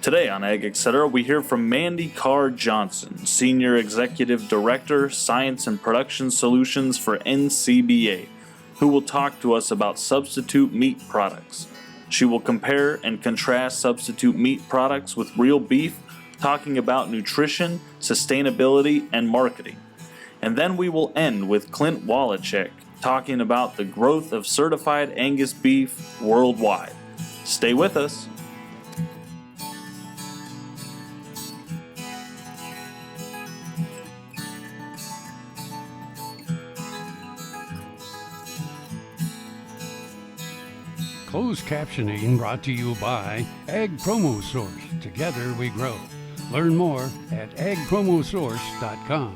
Today on AGetc, we hear from Mandy Carr Johnson, Senior Executive Director, Science and Production Solutions for NCBA, who will talk to us about substitute meat products. She will compare and contrast substitute meat products with real beef, talking about nutrition, sustainability, and marketing. And then we will end with Clint Wallachek, talking about the growth of certified Angus beef worldwide. Stay with us. Closed captioning brought to you by Ag Promo Source. Together we grow. Learn more at agpromosource.com.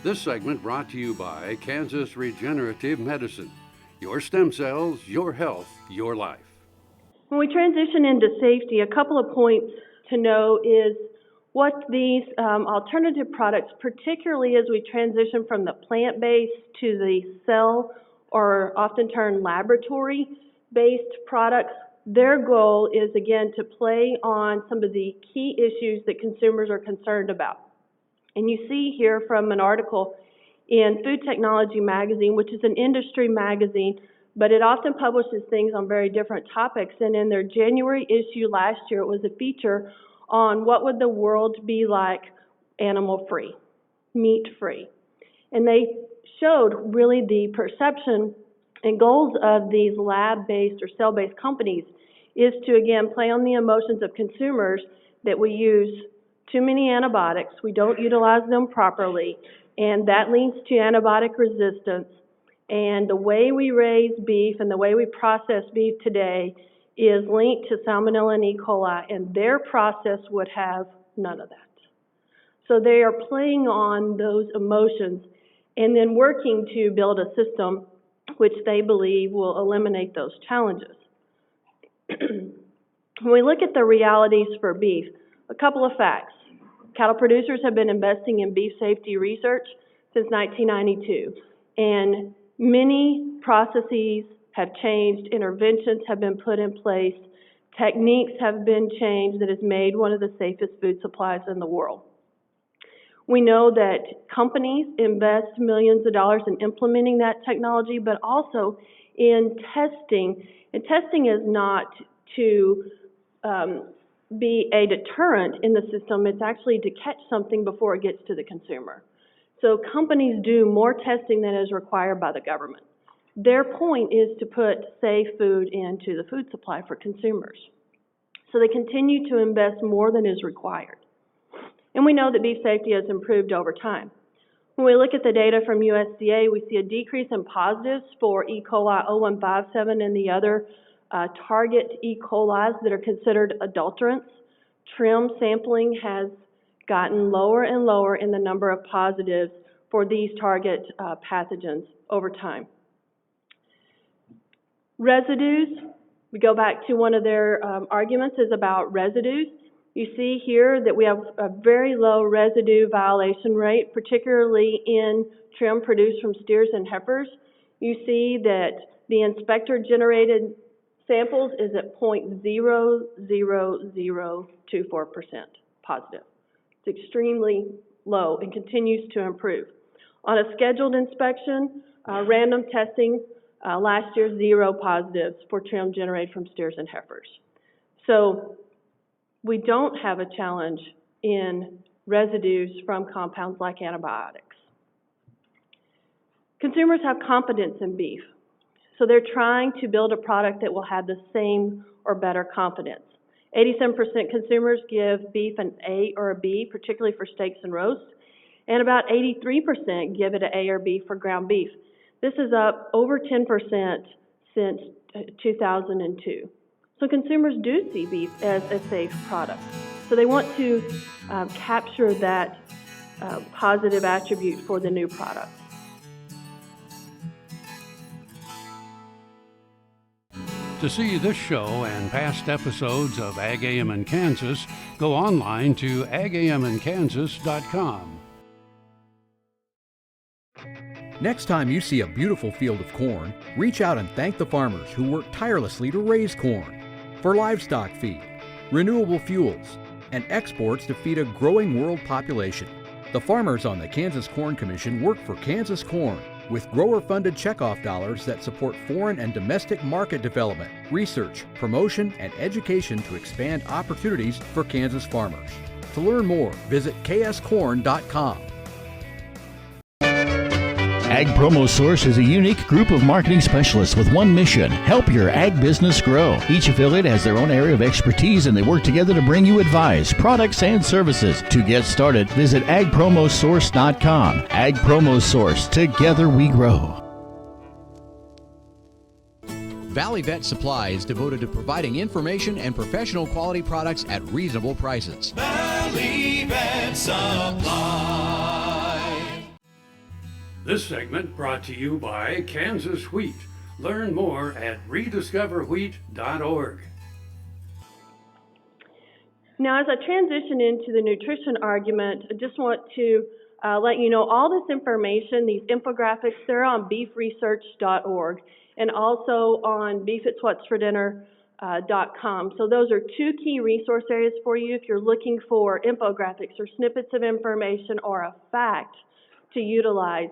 This segment brought to you by Kansas Regenerative Medicine. Your stem cells, your health, your life. When we transition into safety, a couple of points to know is what these alternative products, particularly as we transition from the plant-based to the cell or often termed laboratory-based products, their goal is, again, to play on some of the key issues that consumers are concerned about. And you see here from an article in Food Technology Magazine, which is an industry magazine, but it often publishes things on very different topics. And in their January issue last year, it was a feature on what would the world be like animal-free, meat-free. And they showed really the perception and goals of these lab-based or cell-based companies is to, again, play on the emotions of consumers that we use too many antibiotics, we don't utilize them properly, and that leads to antibiotic resistance. And the way we raise beef and the way we process beef today is linked to Salmonella and E. coli, and their process would have none of that. So they are playing on those emotions and then working to build a system which they believe will eliminate those challenges. When we look at the realities for beef, a couple of facts. Cattle producers have been investing in beef safety research since 1992, and many processes have changed, interventions have been put in place, techniques have been changed that has made one of the safest food supplies in the world. We know that companies invest millions of dollars in implementing that technology, but also in testing. And testing is not to be a deterrent in the system. It's actually to catch something before it gets to the consumer. So companies do more testing than is required by the government. Their point is to put safe food into the food supply for consumers. So they continue to invest more than is required. And we know that beef safety has improved over time. When we look at the data from USDA, we see a decrease in positives for E. coli 0157 and the other target E. colis that are considered adulterants. Trim sampling has gotten lower and lower in the number of positives for these target pathogens over time. Residues, we go back to one of their arguments is about residues. You see here that we have a very low residue violation rate, particularly in trim produced from steers and heifers. You see that the inspector-generated samples is at 0.00024% positive. It's extremely low and continues to improve. On a scheduled inspection, random testing, last year 0 positives for trim generated from steers and heifers. So we don't have a challenge in residues from compounds like antibiotics. Consumers have confidence in beef, so they're trying to build a product that will have the same or better confidence. 87% consumers give beef an A or a B, particularly for steaks and roasts, and about 83% give it an A or B for ground beef. This is up over 10% since 2002. So consumers do see beef as a safe product. So they want to capture that positive attribute for the new product. To see this show and past episodes of Ag AM in Kansas, go online to agaminkansas.com. Next time you see a beautiful field of corn, reach out and thank the farmers who work tirelessly to raise corn. For livestock feed, renewable fuels, and exports to feed a growing world population. The farmers on the Kansas Corn Commission work for Kansas Corn with grower-funded checkoff dollars that support foreign and domestic market development, research, promotion, and education to expand opportunities for Kansas farmers. To learn more, visit kscorn.com. Ag Promo Source is a unique group of marketing specialists with one mission: help your ag business grow. Each affiliate has their own area of expertise, and they work together to bring you advice, products, and services. To get started, visit agpromosource.com. Ag Promo Source. Together we grow. Valley Vet Supply is devoted to providing information and professional quality products at reasonable prices. Valley Vet Supply. This segment brought to you by Kansas Wheat. Learn more at rediscoverwheat.org. Now, as I transition into the nutrition argument, I just want to let you know all this information, these infographics, they're on beefresearch.org and also on beefitswhatsfordinner.com. So those are two key resource areas for you if you're looking for infographics or snippets of information or a fact to utilize.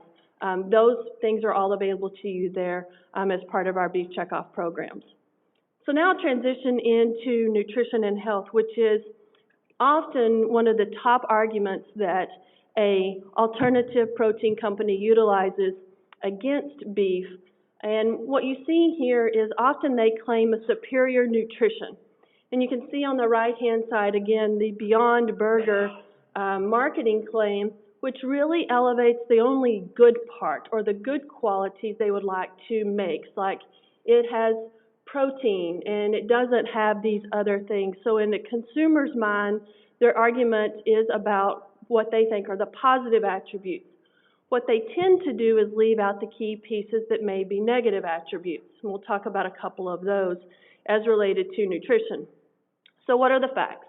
Those things are all available to you there as part of our Beef Checkoff programs. So now I'll transition into nutrition and health, which is often one of the top arguments that a alternative protein company utilizes against beef. And what you see here is often they claim a superior nutrition. And you can see on the right-hand side, again, the Beyond Burger marketing claim, which really elevates the only good part or the good qualities they would like to make. Like it has protein and it doesn't have these other things. So in the consumer's mind, their argument is about what they think are the positive attributes. What they tend to do is leave out the key pieces that may be negative attributes. And we'll talk about a couple of those as related to nutrition. So what are the facts?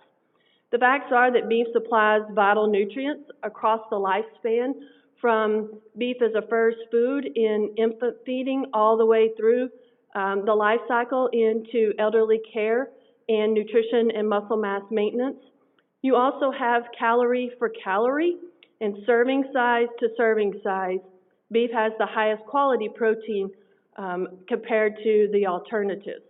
The facts are that beef supplies vital nutrients across the lifespan, from beef as a first food in infant feeding all the way through the life cycle into elderly care and nutrition and muscle mass maintenance. You also have calorie for calorie and serving size to serving size. Beef has the highest quality protein compared to the alternatives.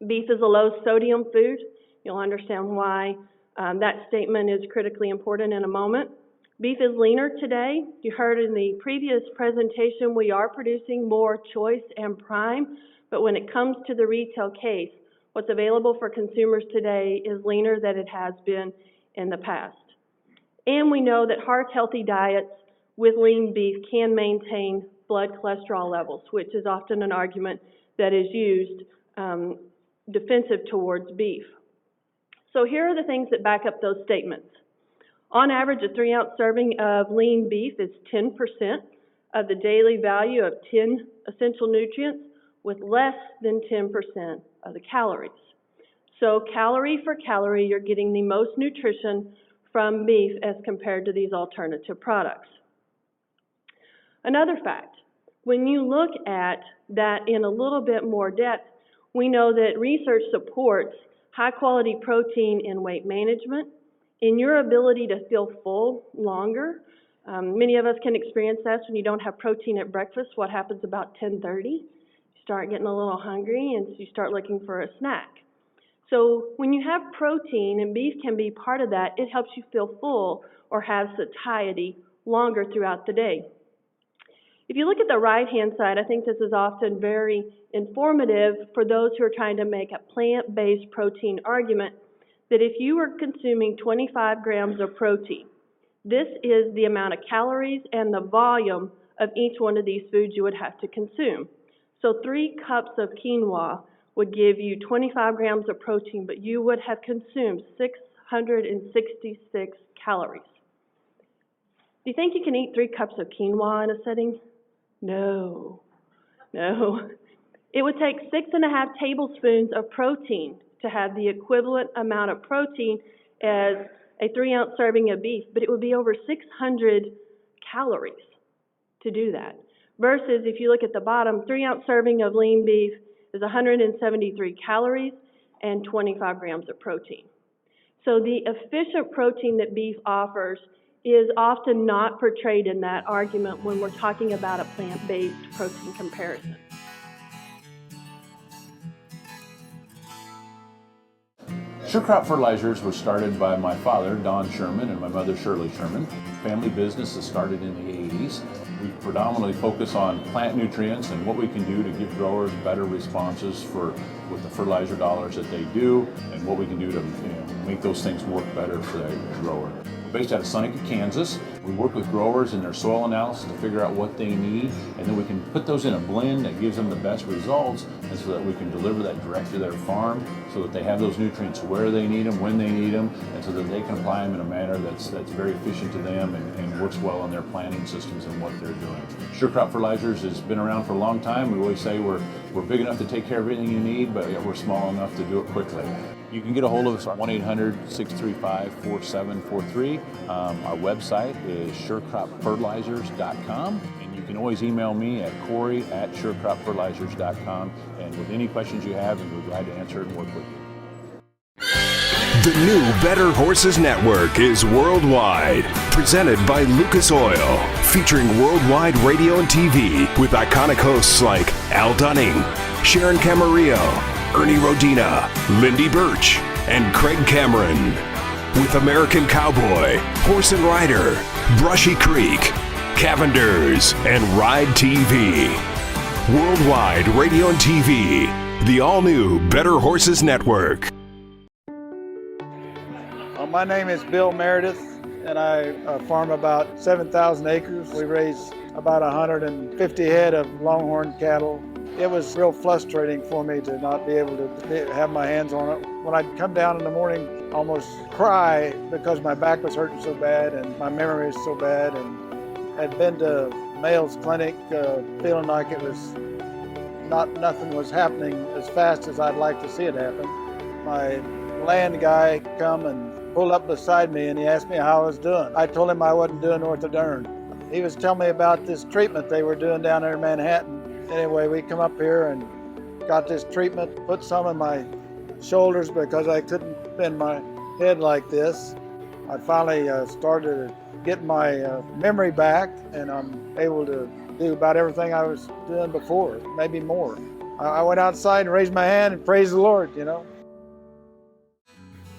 Beef is a low sodium food. You'll understand why that statement is critically important in a moment. Beef is leaner today. You heard in the previous presentation we are producing more choice and prime, but when it comes to the retail case, what's available for consumers today is leaner than it has been in the past. And we know that heart-healthy diets with lean beef can maintain blood cholesterol levels, which is often an argument that is used defensive towards beef. So here are the things that back up those statements. On average, a 3-ounce serving of lean beef is 10% of the daily value of 10 essential nutrients with less than 10% of the calories. So calorie for calorie, you're getting the most nutrition from beef as compared to these alternative products. Another fact, when you look at that in a little bit more depth, we know that research supports high-quality protein in weight management, in your ability to feel full longer. Many of us can experience that when you don't have protein at breakfast. What happens about 10:30? You start getting a little hungry and you start looking for a snack. So when you have protein, and beef can be part of that, it helps you feel full or have satiety longer throughout the day. If you look at the right-hand side, I think this is often very informative for those who are trying to make a plant-based protein argument, that if you were consuming 25 grams of protein, this is the amount of calories and the volume of each one of these foods you would have to consume. So 3 cups of quinoa would give you 25 grams of protein, but you would have consumed 666 calories. Do you think you can eat 3 cups of quinoa in a sitting? No. It would take 6.5 tablespoons of protein to have the equivalent amount of protein as a 3-ounce serving of beef, but it would be over 600 calories to do that. Versus if you look at the bottom, 3-ounce serving of lean beef is 173 calories, and 25 grams of protein. So the efficient protein that beef offers is often not portrayed in that argument when we're talking about a plant-based protein comparison. Sure Crop Fertilizers was started by my father, Don Sherman, and my mother, Shirley Sherman. Family business that started in the 80s. We predominantly focus on plant nutrients and what we can do to give growers better responses with the fertilizer dollars that they do, and what we can do to make those things work better for that grower. We're based out of Seneca, Kansas. We work with growers in their soil analysis to figure out what they need, and then we can put those in a blend that gives them the best results, and so that we can deliver that direct to their farm so that they have those nutrients where they need them, when they need them, and so that they can apply them in a manner that's very efficient to them and works well on their planting systems and what they're doing. Sure Crop Fertilizers has been around for a long time. We always say we're big enough to take care of everything you need, but we're small enough to do it quickly. You can get a hold of us at 1-800-635-4743. Our website is surecropfertilizers.com, and you can always email me at Corey@surecropfertilizers.com, and with any questions you have, and we're glad to answer and work with you. The new Better Horses Network is worldwide, presented by Lucas Oil, featuring worldwide radio and TV with iconic hosts like Al Dunning, Sharon Camarillo, Ernie Rodina, Lindy Birch, and Craig Cameron. With American Cowboy, Horse and Rider, Brushy Creek, Cavenders, and Ride TV. Worldwide radio and TV, the all-new Better Horses Network. My name is Bill Meredith, and I farm about 7,000 acres. We raise about 150 head of longhorn cattle. It was real frustrating for me to not be able to have my hands on it. When I'd come down in the morning, almost cry because my back was hurting so bad and my memory was so bad, and I'd been to Mayo's clinic feeling like it was nothing was happening as fast as I'd like to see it happen. My land guy come and pulled up beside me and he asked me how I was doing. I told him I wasn't doing worth a darn. He was telling me about this treatment they were doing down there in Manhattan. Anyway, we come up here and got this treatment, put some in my shoulders because I couldn't bend my head like this. I finally started getting my memory back, and I'm able to do about everything I was doing before, maybe more. I went outside and raised my hand and praised the Lord,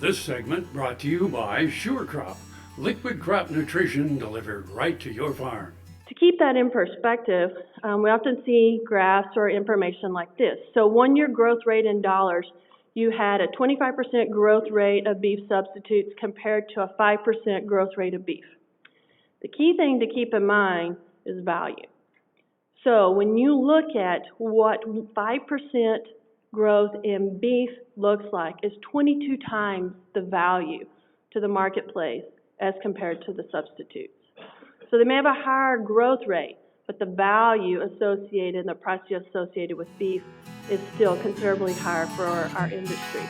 This segment brought to you by Sure Crop, liquid crop nutrition delivered right to your farm. To keep that in perspective, we often see graphs or information like this. So 1 year growth rate in dollars, you had a 25% growth rate of beef substitutes compared to a 5% growth rate of beef. The key thing to keep in mind is value. So when you look at what 5% growth in beef looks like, is 22 times the value to the marketplace as compared to the substitutes. So they may have a higher growth rate, but the value associated and the price associated with beef is still considerably higher for our industry.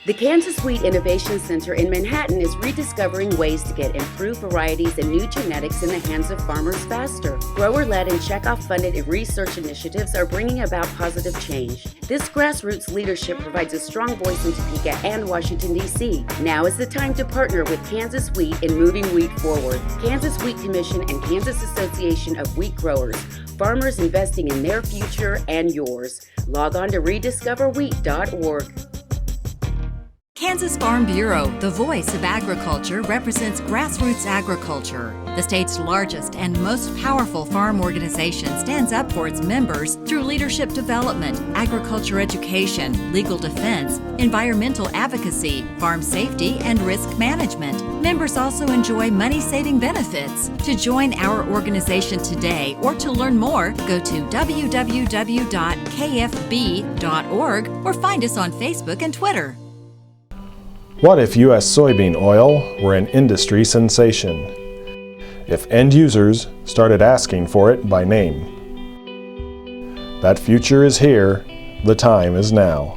The Kansas Wheat Innovation Center in Manhattan is rediscovering ways to get improved varieties and new genetics in the hands of farmers faster. Grower-led and checkoff-funded research initiatives are bringing about positive change. This grassroots leadership provides a strong voice in Topeka and Washington, D.C. Now is the time to partner with Kansas Wheat in moving wheat forward. Kansas Wheat Commission and Kansas Association of Wheat Growers, farmers investing in their future and yours. Log on to rediscoverwheat.org. Kansas Farm Bureau, the voice of agriculture, represents grassroots agriculture. The state's largest and most powerful farm organization stands up for its members through leadership development, agriculture education, legal defense, environmental advocacy, farm safety, and risk management. Members also enjoy money-saving benefits. To join our organization today or to learn more, go to www.kfb.org or find us on Facebook and Twitter. What if U.S. soybean oil were an industry sensation? If end users started asking for it by name? That future is here, the time is now.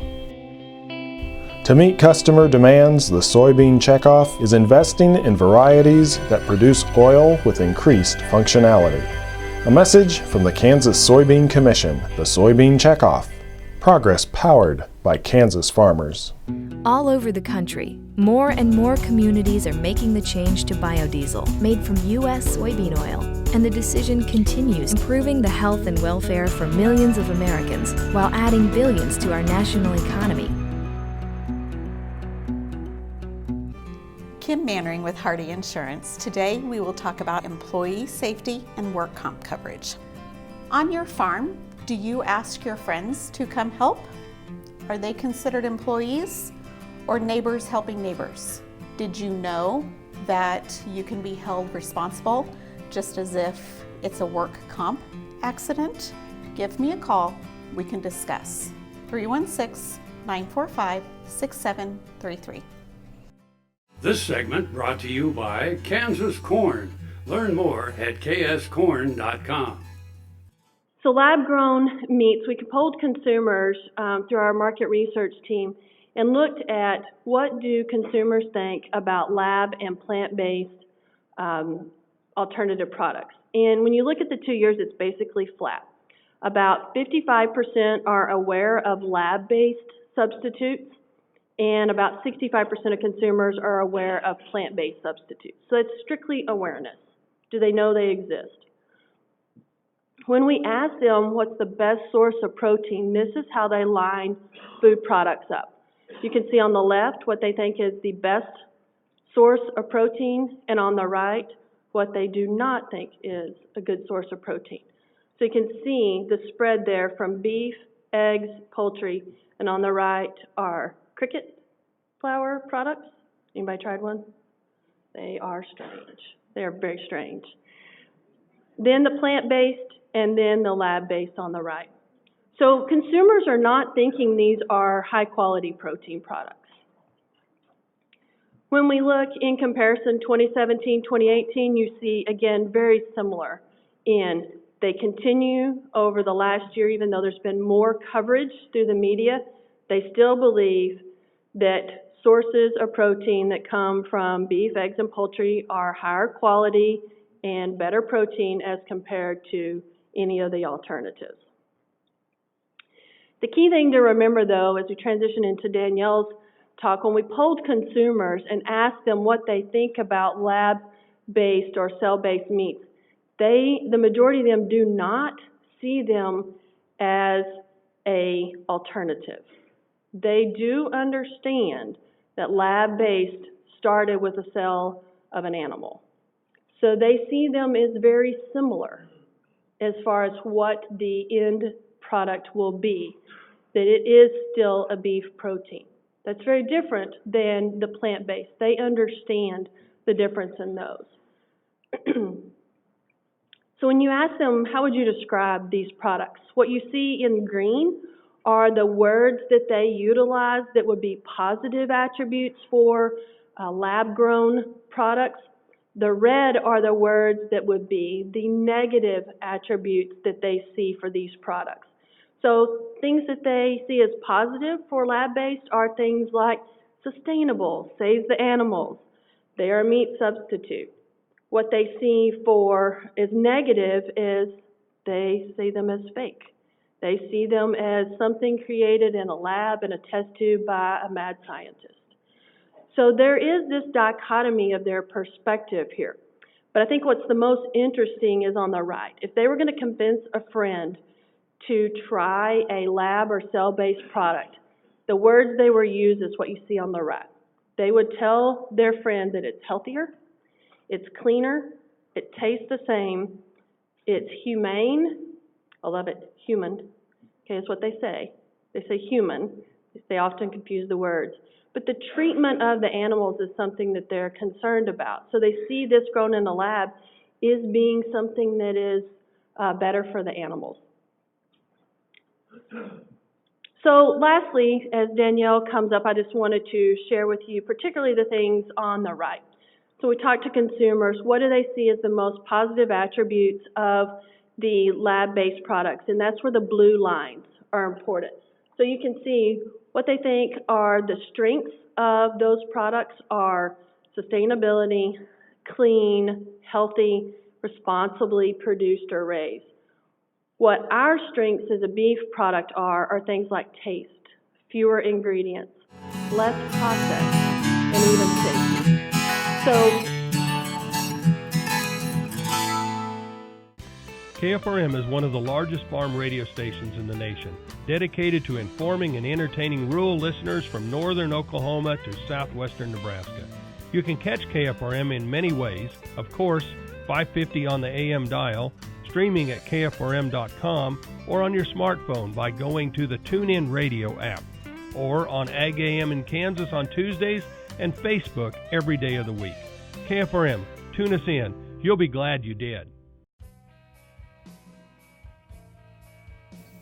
To meet customer demands, the Soybean Checkoff is investing in varieties that produce oil with increased functionality. A message from the Kansas Soybean Commission, the Soybean Checkoff. Progress powered by Kansas farmers. All over the country, more and more communities are making the change to biodiesel made from U.S. soybean oil. And the decision continues, improving the health and welfare for millions of Americans while adding billions to our national economy. Kim Mannering with Hardy Insurance. Today we will talk about employee safety and work comp coverage. On your farm, do you ask your friends to come help? Are they considered employees or neighbors helping neighbors? Did you know that you can be held responsible just as if it's a work comp accident? Give me a call, we can discuss. 316-945-6733. This segment brought to you by Kansas Corn. Learn more at kscorn.com. So lab-grown meats, we polled consumers through our market research team and looked at what do consumers think about lab and plant-based alternative products. And when you look at the 2 years, it's basically flat. About 55% are aware of lab-based substitutes, and about 65% of consumers are aware of plant-based substitutes. So it's strictly awareness. Do they know they exist? When we ask them what's the best source of protein, this is how they line food products up. You can see on the left what they think is the best source of protein, and on the right, what they do not think is a good source of protein. So you can see the spread there from beef, eggs, poultry, and on the right are cricket flour products. Anybody tried one? They are strange. They are very strange. Then the plant-based, and then the lab-based on the right. So consumers are not thinking these are high-quality protein products. When we look in comparison 2017, 2018, you see, again, very similar in they continue over the last year, even though there's been more coverage through the media, they still believe that sources of protein that come from beef, eggs, and poultry are higher quality and better protein as compared to any of the alternatives. The key thing to remember, though, as we transition into Danielle's talk, when we polled consumers and asked them what they think about lab-based or cell-based meats, the majority of them do not see them as an alternative. They do understand that lab-based started with a cell of an animal. So they see them as very similar as far as what the end product will be, that it is still a beef protein. That's very different than the plant-based. They understand the difference in those. So when you ask them, how would you describe these products? What you see in green are the words that they utilize that would be positive attributes for lab-grown products. The red are the words that would be the negative attributes that they see for these products. So things that they see as positive for lab-based are things like sustainable, saves the animals, they are a meat substitute. What they see for as negative is they see them as fake. They see them as something created in a lab in a test tube by a mad scientist. So there is this dichotomy of their perspective here. But I think what's the most interesting is on the right. If they were going to convince a friend to try a lab or cell-based product, the words they were used is what you see on the right. They would tell their friend that it's healthier, it's cleaner, it tastes the same, it's humane. I love it, human. Okay, that's what they say. They say human. They often confuse the words. But the treatment of the animals is something that they're concerned about. So they see this grown in the lab is being something that is better for the animals. So lastly, as Danielle comes up, I just wanted to share with you particularly the things on the right. So we talked to consumers. What do they see as the most positive attributes of the lab-based products? And that's where the blue lines are important. So you can see what they think are the strengths of those products are sustainability, clean, healthy, responsibly produced or raised. What our strengths as a beef product are things like taste, fewer ingredients, less processed, and even safety. KFRM is one of the largest farm radio stations in the nation, dedicated to informing and entertaining rural listeners from northern Oklahoma to southwestern Nebraska. You can catch KFRM in many ways, of course, 550 on the AM dial, streaming at kfrm.com, or on your smartphone by going to the TuneIn Radio app, or on Ag AM in Kansas on Tuesdays and Facebook every day of the week. KFRM, tune us in. You'll be glad you did.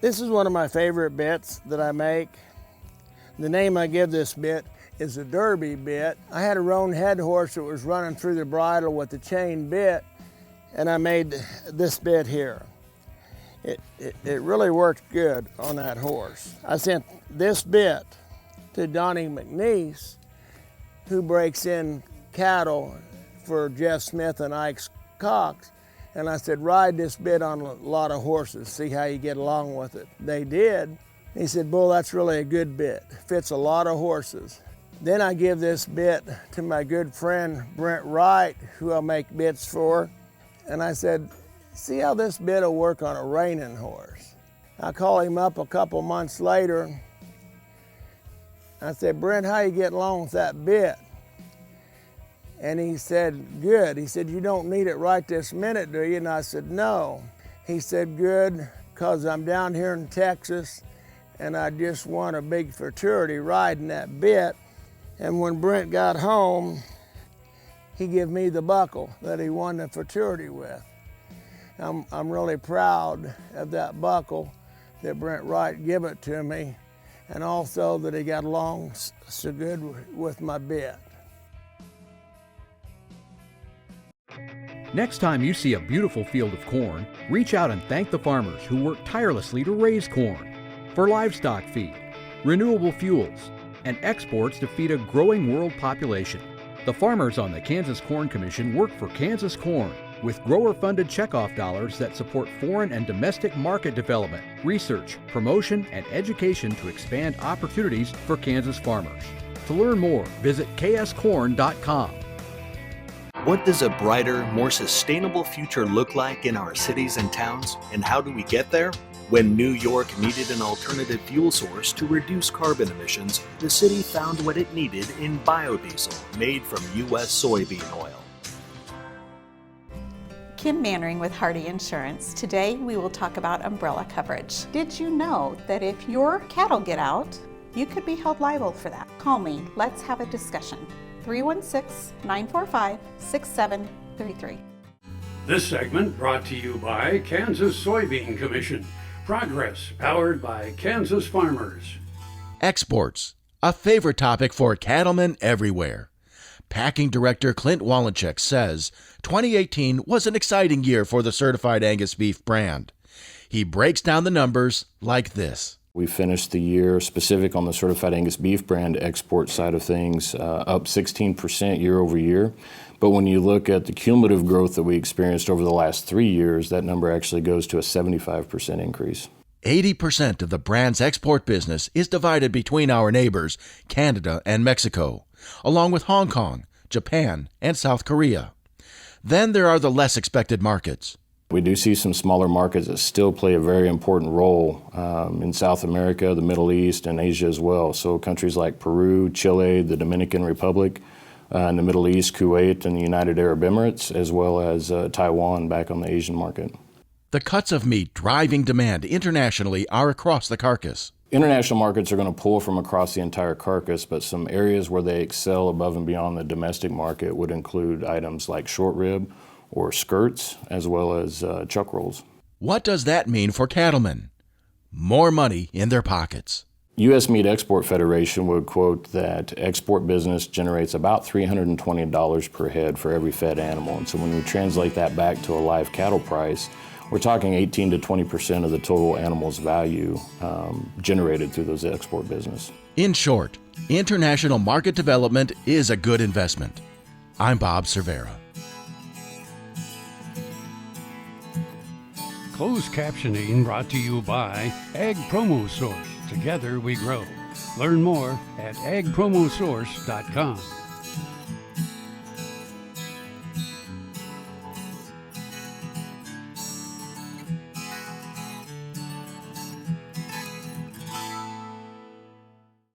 This is one of my favorite bits that I make. The name I give this bit is a derby bit. I had a roan head horse that was running through the bridle with the chain bit, and I made this bit here. It really worked good on that horse. I sent this bit to Donnie McNeese, who breaks in cattle for Jeff Smith and Ike Cox, and I said, ride this bit on a lot of horses, see how you get along with it. They did. He said, Bull, that's really a good bit. Fits a lot of horses. Then I give this bit to my good friend Brent Wright, who I make bits for, and I said, see how this bit will work on a reining horse. I call him up a couple months later. I said, Brent, how you getting along with that bit? And he said, good. He said, you don't need it right this minute, do you? And I said, no. He said, good, because I'm down here in Texas and I just won a big futurity riding that bit. And when Brent got home, he gave me the buckle that he won the futurity with. I'm really proud of that buckle that Brent Wright gave it to me, and also that he got along so good with my bit. Next time you see a beautiful field of corn, reach out and thank the farmers who work tirelessly to raise corn for livestock feed, renewable fuels, and exports to feed a growing world population. The farmers on the Kansas Corn Commission work for Kansas Corn with grower-funded checkoff dollars that support foreign and domestic market development, research, promotion, and education to expand opportunities for Kansas farmers. To learn more, visit kscorn.com. What does a brighter, more sustainable future look like in our cities and towns, and how do we get there? When New York needed an alternative fuel source to reduce carbon emissions, the city found what it needed in biodiesel made from U.S. soybean oil. Kim Mannering with Hardy Insurance. Today we will talk about umbrella coverage. Did you know that if your cattle get out, you could be held liable for that? Call me. Let's have a discussion. 316-945-6733. This segment brought to you by Kansas Soybean Commission. Progress powered by Kansas farmers. Exports, a favorite topic for cattlemen everywhere. Packing Director Clint Walenchek says 2018 was an exciting year for the Certified Angus Beef brand. He breaks down the numbers like this. We finished the year specific on the Certified Angus Beef brand export side of things, up 16% year over year. But when you look at the cumulative growth that we experienced over the last 3 years, that number actually goes to a 75% increase. 80% of the brand's export business is divided between our neighbors, Canada and Mexico, along with Hong Kong, Japan, and South Korea. Then there are the less expected markets. We do see some smaller markets that still play a very important role in South America, the Middle East, and Asia as well. So countries like Peru, Chile, the Dominican Republic, in the Middle East, Kuwait, and the United Arab Emirates, as well as Taiwan back on the Asian market. The cuts of meat driving demand internationally are across the carcass. International markets are going to pull from across the entire carcass, but some areas where they excel above and beyond the domestic market would include items like short rib or skirts, as well as chuck rolls. What does that mean for cattlemen? More money in their pockets. U.S. Meat Export Federation would quote that export business generates about $320 per head for every fed animal. And so when we translate that back to a live cattle price, we're talking 18 to 20% of the total animal's value generated through those export business. In short, international market development is a good investment. I'm Bob Cervera. Closed captioning brought to you by Ag Promo Source. Together we grow. Learn more at agpromosource.com.